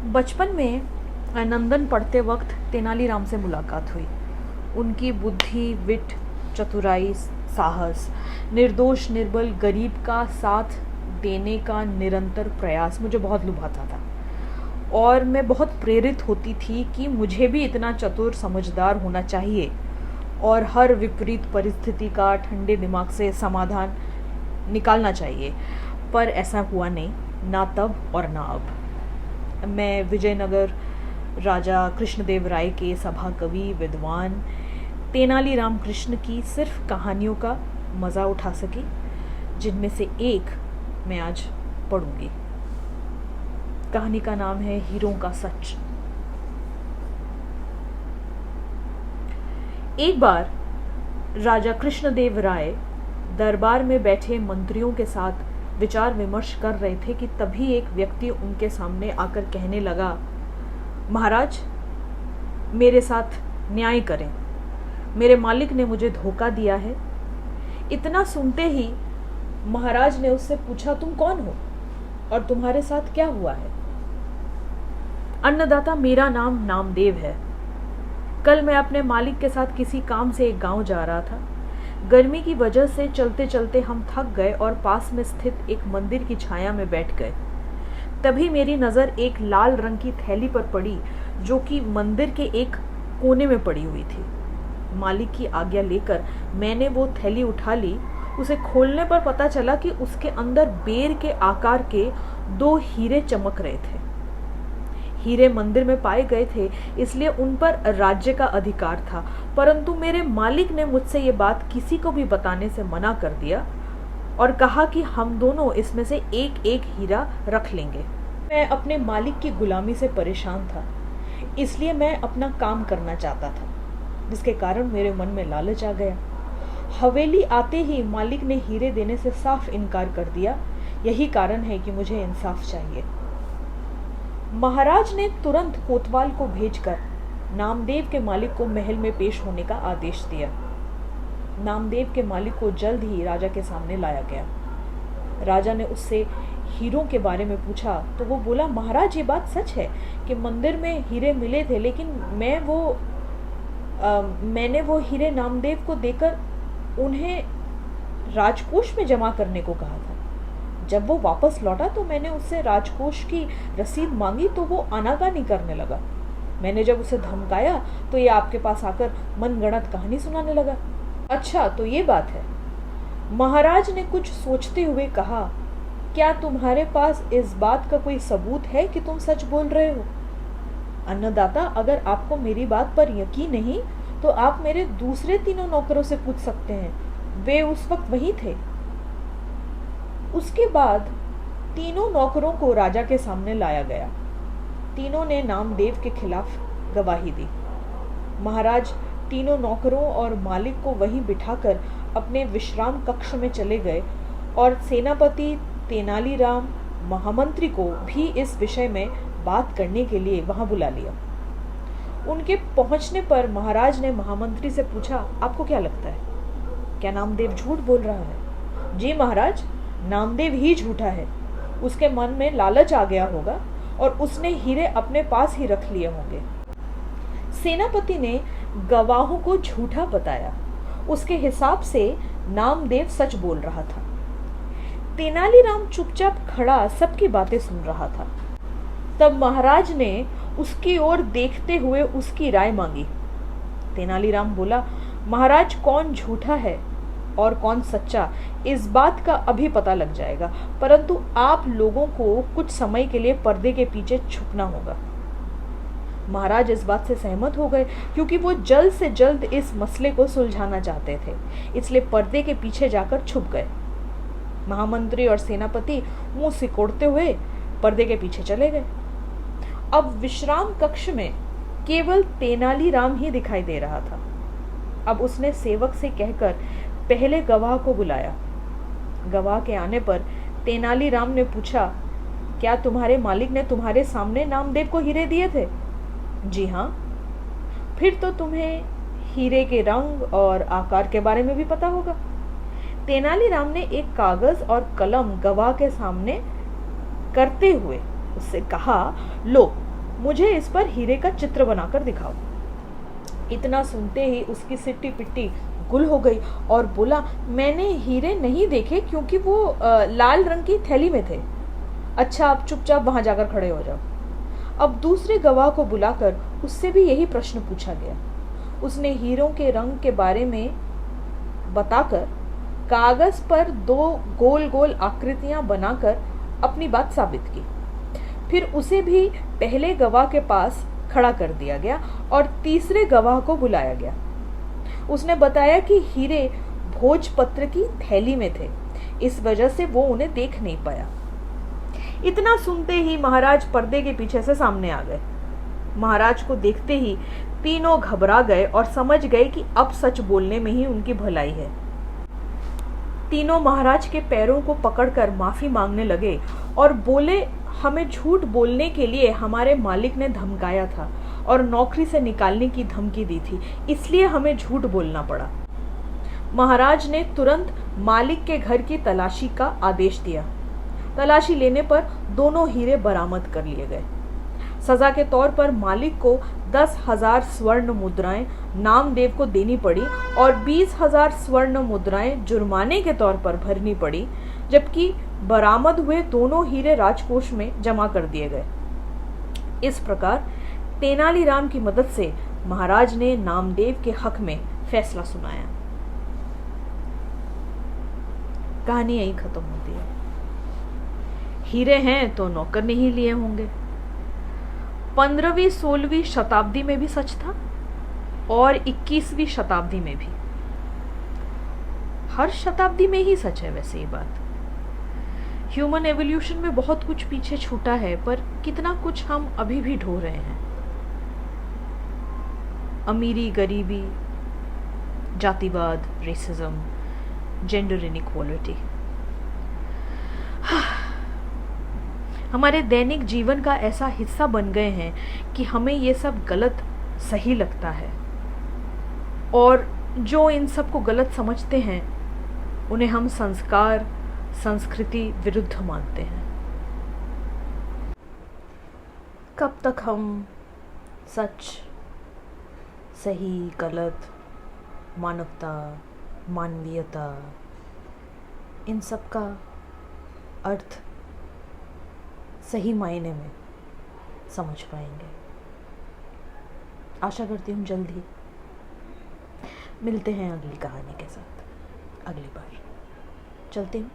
बचपन में नंदन पढ़ते वक्त तेनालीराम से मुलाकात हुई। उनकी बुद्धि, विट, चतुराई, साहस, निर्दोष निर्बल गरीब का साथ देने का निरंतर प्रयास मुझे बहुत लुभाता था और मैं बहुत प्रेरित होती थी कि मुझे भी इतना चतुर समझदार होना चाहिए और हर विपरीत परिस्थिति का ठंडे दिमाग से समाधान निकालना चाहिए। पर ऐसा हुआ नहीं, ना तब और ना अब। मैं विजयनगर राजा कृष्णदेव राय के सभा कवि विद्वान तेनालीराम कृष्ण की सिर्फ कहानियों का मज़ा उठा सकी, जिनमें से एक मैं आज पढ़ूंगी। कहानी का नाम है हीरों का सच। एक बार राजा कृष्णदेव राय दरबार में बैठे मंत्रियों के साथ विचार विमर्श कर रहे थे कि तभी एक व्यक्ति उनके सामने आकर कहने लगा, महाराज, मेरे साथ न्याय करें, मेरे मालिक ने मुझे धोखा दिया है। इतना सुनते ही महाराज ने उससे पूछा, तुम कौन हो और तुम्हारे साथ क्या हुआ है? अन्नदाता, मेरा नाम नामदेव है। कल मैं अपने मालिक के साथ किसी काम से एक गांव जा रहा था। गर्मी की वजह से चलते चलते हम थक गए और पास में स्थित एक मंदिर की छाया में बैठ गए। तभी मेरी नज़र एक लाल रंग की थैली पर पड़ी जो कि मंदिर के एक कोने में पड़ी हुई थी। मालिक की आज्ञा लेकर मैंने वो थैली उठा ली। उसे खोलने पर पता चला कि उसके अंदर बेर के आकार के 2 हीरे चमक रहे थे। हीरे मंदिर में पाए गए थे, इसलिए उन पर राज्य का अधिकार था, परंतु मेरे मालिक ने मुझसे ये बात किसी को भी बताने से मना कर दिया और कहा कि हम दोनों इसमें से एक एक हीरा रख लेंगे। मैं अपने मालिक की गुलामी से परेशान था, इसलिए मैं अपना काम करना चाहता था, जिसके कारण मेरे मन में लालच आ गया। हवेली आते ही मालिक ने हीरे देने से साफ इनकार कर दिया। यही कारण है कि मुझे इंसाफ चाहिए। महाराज ने तुरंत कोतवाल को भेजकर नामदेव के मालिक को महल में पेश होने का आदेश दिया। नामदेव के मालिक को जल्द ही राजा के सामने लाया गया। राजा ने उससे हीरों के बारे में पूछा तो वो बोला, महाराज, ये बात सच है कि मंदिर में हीरे मिले थे, लेकिन मैंने वो हीरे नामदेव को देकर उन्हें राजकोष में जमा करने को कहा था। जब वो वापस लौटा तो मैंने उससे राजकोष की रसीद मांगी तो वो आनाकानी करने लगा। मैंने जब उसे धमकाया तो ये आपके पास आकर मनगढ़ंत कहानी सुनाने लगा। अच्छा, तो ये बात है। महाराज ने कुछ सोचते हुए कहा, क्या तुम्हारे पास इस बात का कोई सबूत है कि तुम सच बोल रहे हो? अन्नदाता, अगर आपको मेरी बात पर यकीन नहीं तो आप मेरे दूसरे 3 नौकरों से पूछ सकते हैं, वे उस वक्त वहीं थे। उसके बाद 3 नौकरों को राजा के सामने लाया गया। तीनों ने नामदेव के खिलाफ गवाही दी। महाराज 3 नौकरों और मालिक को वहीं बिठाकर अपने विश्राम कक्ष में चले गए और सेनापति तेनालीराम महामंत्री को भी इस विषय में बात करने के लिए वहां बुला लिया। उनके पहुंचने पर महाराज ने महामंत्री से पूछा, आपको क्या लगता है, क्या नामदेव झूठ बोल रहा है? जी महाराज, नामदेव ही झूठा है। उसके मन में लालच आ गया होगा और उसने हीरे अपने पास ही रख लिए होंगे। सेनापति ने गवाहों को झूठा बताया। उसके हिसाब से नामदेव सच बोल रहा था। तेनालीराम चुपचाप खड़ा सबकी बातें सुन रहा था। तब महाराज ने उसकी ओर देखते हुए उसकी राय मांगी। तेनालीराम बोला, महाराज, कौन झूठा है और कौन सच्चा, इस बात का अभी पता लग जाएगा, परंतु आप लोगों को कुछ समय के लिए पर्दे के पीछे छुपना होगा। महाराज इस बात से सहमत हो गए क्योंकि वो जल्द से जल्द इस मसले को सुलझाना चाहते थे, इसलिए पर्दे के पीछे जाकर छुप गए। महामंत्री और सेनापति मुंह सिकोड़ते हुए पर्दे के पीछे चले गए। अब विश्राम कक्ष में केवल तेनालीराम ही दिखाई दे रहा था। अब उसने सेवक से कहकर पहले गवाह को बुलाया। गवाह के आने पर तेनालीराम ने पूछा, क्या तुम्हारे मालिक ने तुम्हारे सामने नामदेव को हीरे दिए थे? जी हाँ। फिर तो तुम्हें हीरे के रंग और आकार के बारे में भी पता होगा। तेनालीराम ने एक कागज और कलम गवाह के सामने करते हुए उससे कहा, लो, मुझे इस पर हीरे का चित्र बनाकर दिखाओ। इतना सुनते ही उसकी सिट्टी पिट्टी गुल हो गई और बोला, मैंने हीरे नहीं देखे क्योंकि वो लाल रंग की थैली में थे। अच्छा, आप चुपचाप वहां जाकर खड़े हो जाओ। अब दूसरे गवाह को बुलाकर उससे भी यही प्रश्न पूछा गया। उसने हीरों के रंग के बारे में बताकर कागज पर 2 गोल गोल आकृतियां बनाकर अपनी बात साबित की। फिर उसे भी पहले गवाह के पास खड़ा कर दिया गया और तीसरे गवाह को बुलाया गया। उसने बताया कि हीरे भोजपत्र की थैली में थे, इस वजह से वो उन्हें देख नहीं पाया। इतना सुनते ही महाराज पर्दे के पीछे से सामने आ गए। महाराज को देखते ही तीनों घबरा गए और समझ गए कि अब सच बोलने में ही उनकी भलाई है। तीनों महाराज के पैरों को पकड़कर माफी मांगने लगे और बोले, हमें झूठ बोलने के लिए हमारे मालिक ने धमकाया था और नौकरी से निकालने की धमकी दी थी, इसलिए हमें झूठ बोलना पड़ा। महाराज ने तुरंत मालिक के घर की तलाशी का आदेश दिया। तलाशी लेने पर दोनों हीरे बरामद कर लिए गए। सजा के तौर पर मालिक को 10,000 स्वर्ण मुद्राएं नामदेव को देनी पड़ी और 20,000 स्वर्ण मुद्राएं जुर्माने के तौर पर भरनी पड़ी, जबकि बरामद हुए दोनों हीरे राजकोष में जमा कर दिए गए। इस प्रकार तेनालीराम की मदद से महाराज ने नामदेव के हक में फैसला सुनाया। कहानी यही खत्म होती है। हीरे हैं तो नौकर ने ही लिए होंगे। 15वीं 16वीं शताब्दी में भी सच था और 21वीं शताब्दी में भी। हर शताब्दी में ही सच है वैसे ये बात। ह्यूमन एवोल्यूशन में बहुत कुछ पीछे छूटा है, पर कितना कुछ हम अभी भी ढो रहे हैं। अमीरी, गरीबी, जातिवाद, रेसिज्म, जेंडर इनइक्वालिटी हमारे दैनिक जीवन का ऐसा हिस्सा बन गए हैं कि हमें ये सब गलत सही लगता है, और जो इन सब को गलत समझते हैं उन्हें हम संस्कार, संस्कृति विरुद्ध मानते हैं। कब तक हम सच, सही, गलत, मानवता, मानवीयता, इन सब का अर्थ सही मायने में समझ पाएंगे? आशा करती हूँ जल्द ही मिलते हैं अगली कहानी के साथ अगली बार। चलती हूँ।